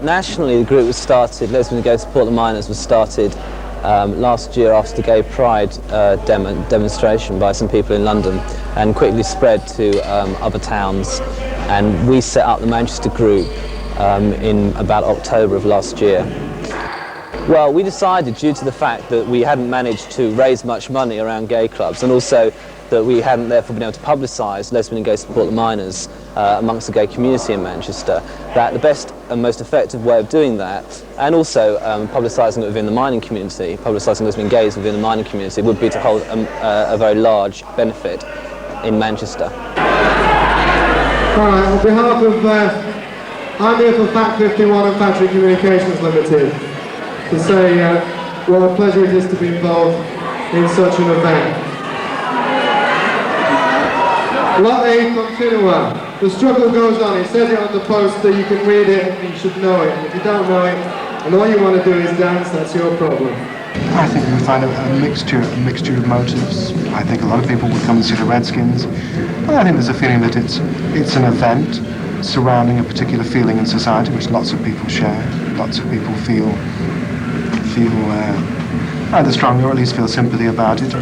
Nationally, the group was started, Lesbians Go Support the Miners was started last year after the Gay Pride demonstration by some people in London, and quickly spread to other towns, and we set up the Manchester group in about October of last year. Well, we decided, due to the fact that we hadn't managed to raise much money around gay clubs, and also that we hadn't therefore been able to publicise Lesbian and Gay Support the Miners amongst the gay community in Manchester, that the best and most effective way of doing that, and also publicising it within the mining community, publicising lesbian gays within the mining community, would be to hold a very large benefit in Manchester. All right, on behalf of, I'm here for Fact 51 and Factory Communications Limited, to say what a pleasure it is to be involved in such an event. Lot A continua. The struggle goes on. It says it on the poster, you can read it and you should know it. If you don't know it and all you want to do is dance, that's your problem. I think we find a mixture of motives. I think a lot of people would come and see the RedSkins. But I think there's a feeling that it's an event surrounding a particular feeling in society which lots of people share. Lots of people feel either strongly or at least feel sympathy about it.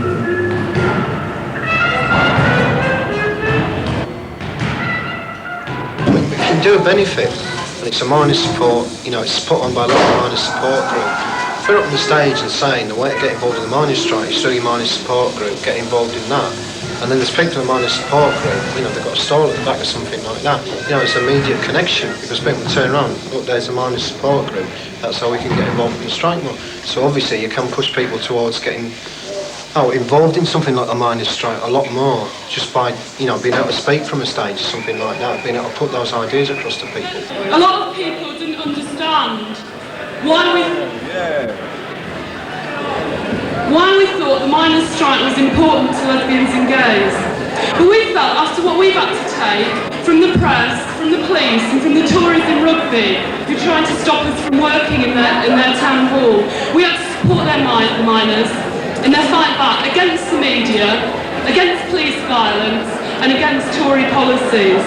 Do a benefit, and it's a minor support, it's put on by a local minor support group. If we're up on the stage and saying the way to get involved in the miners' strike is through your minor support group, get involved in that, and then there's people in the minor support group, they've got a stall at the back or something like that, it's an immediate connection, because people turn around, look, there's a minor support group, that's how we can get involved in the strike more. So obviously you can push people towards getting involved in something like a miners' strike a lot more, just by, being able to speak from a stage or something like that, being able to put those ideas across to people. A lot of people didn't understand why we thought the miners' strike was important to lesbians and gays. But we felt, after what we've had to take from the press, from the police and from the Tories in rugby, who tried to stop us from working in their town hall, we had to support the miners in their fight back against the media, against police violence and against Tory policies.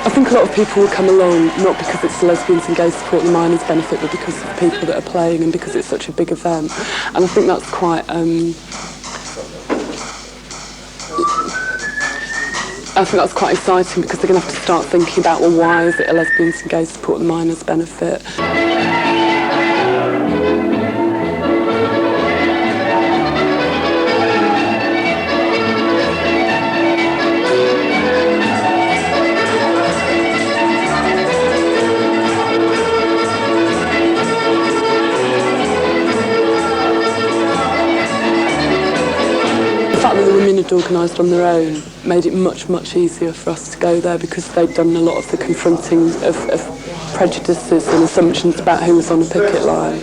I think a lot of people will come along not because it's Lesbians and Gays Support the Miners benefit, but because of the people that are playing and because it's such a big event. And I think that's quite exciting, because they're going to have to start thinking about, well, why is it a Lesbians and Gays Support the Miners benefit? The fact that the women had organised on their own made it much, much easier for us to go there, because they'd done a lot of the confronting of prejudices and assumptions about who was on a picket line.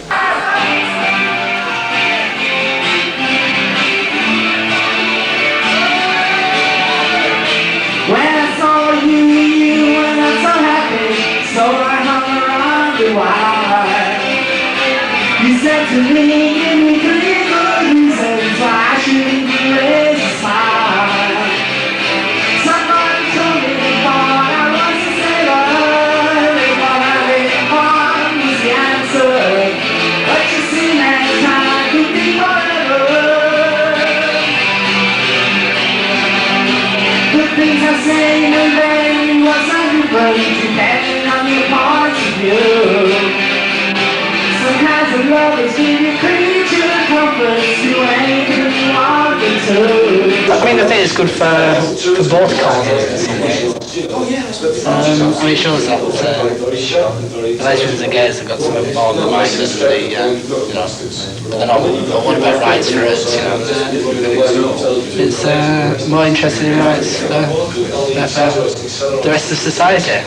When I saw you were not so happy, so I hung around you while you said to me, give me 3 good reasons why I shouldn't raise a smile. Somebody told me before I was a sailor, before I made heart was the answer. But you see, next time could be forever. The things I say and then was everybody, depending on your point of view. Sometimes the lovers give you creature comforts you ain't really wanting to. I mean, I think it's good for both causes. It shows that lesbians and gays have got some more in the mind than they're not one about rights for us, It's more interested in rights for the rest of society.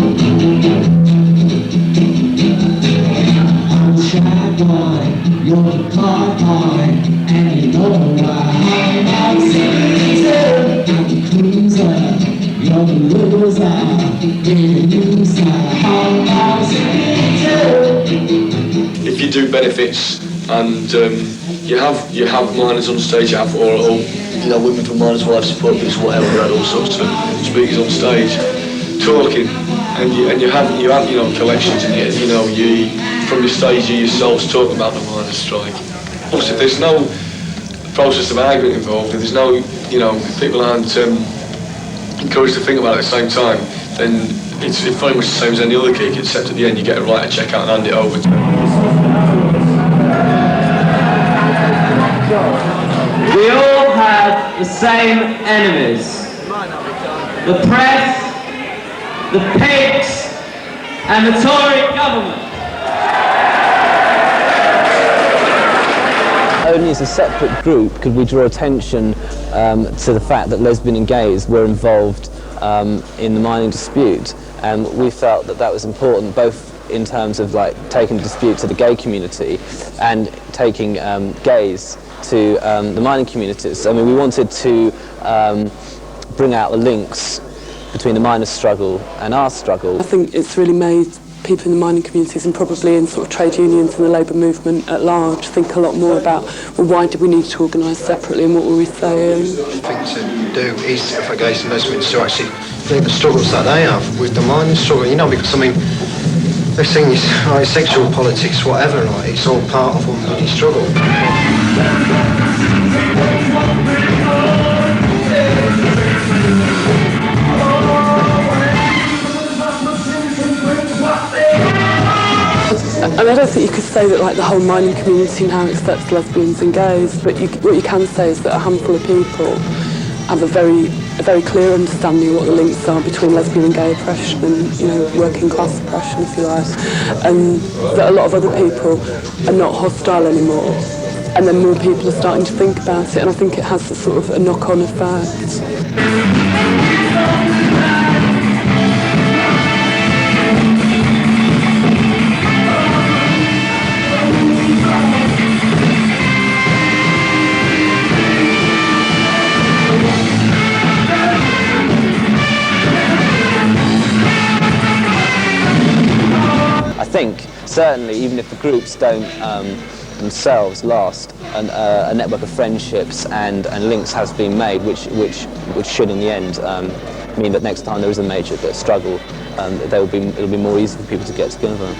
You're the car boy, and you know why. I'm the cruiser, you're the loser, If you do benefits and you have miners on stage, you have women from miners' wives support groups, whatever, and all sorts of speakers on stage. talking, and you have collections, and you from the stage you yourselves talk about the miners' strike. Also, if there's no process of argument involved, if there's no, if people aren't encouraged to think about it at the same time, then it's very much the same as any other gig, except at the end you get a right to check out and hand it over to We all have the same enemies. The press, the pigs, and the Tory government. Only as a separate group could we draw attention to the fact that lesbian and gays were involved in the mining dispute, and we felt that that was important, both in terms of taking the dispute to the gay community and taking gays to the mining communities. I mean, we wanted to bring out the links between the miners' struggle and our struggle. I think it's really made people in the mining communities and probably in sort of trade unions and the labour movement at large think a lot more about, well, why did we need to organise separately and what were we saying? The thing to do is for gays and lesbians to actually think the struggles that they have with the mining struggle, because I mean, they're saying this, sexual politics, whatever, it's all part of one bloody struggle. I don't think you could say that the whole mining community now accepts lesbians and gays, but what you can say is that a handful of people have a very clear understanding of what the links are between lesbian and gay oppression and working class oppression, if you like, and that a lot of other people are not hostile anymore, and then more people are starting to think about it, and I think it has a sort of a knock-on effect. I think, certainly, even if the groups don't themselves last, a network of friendships and links has been made, which should, in the end, mean that next time there is a major struggle, it'll be more easy for people to get together.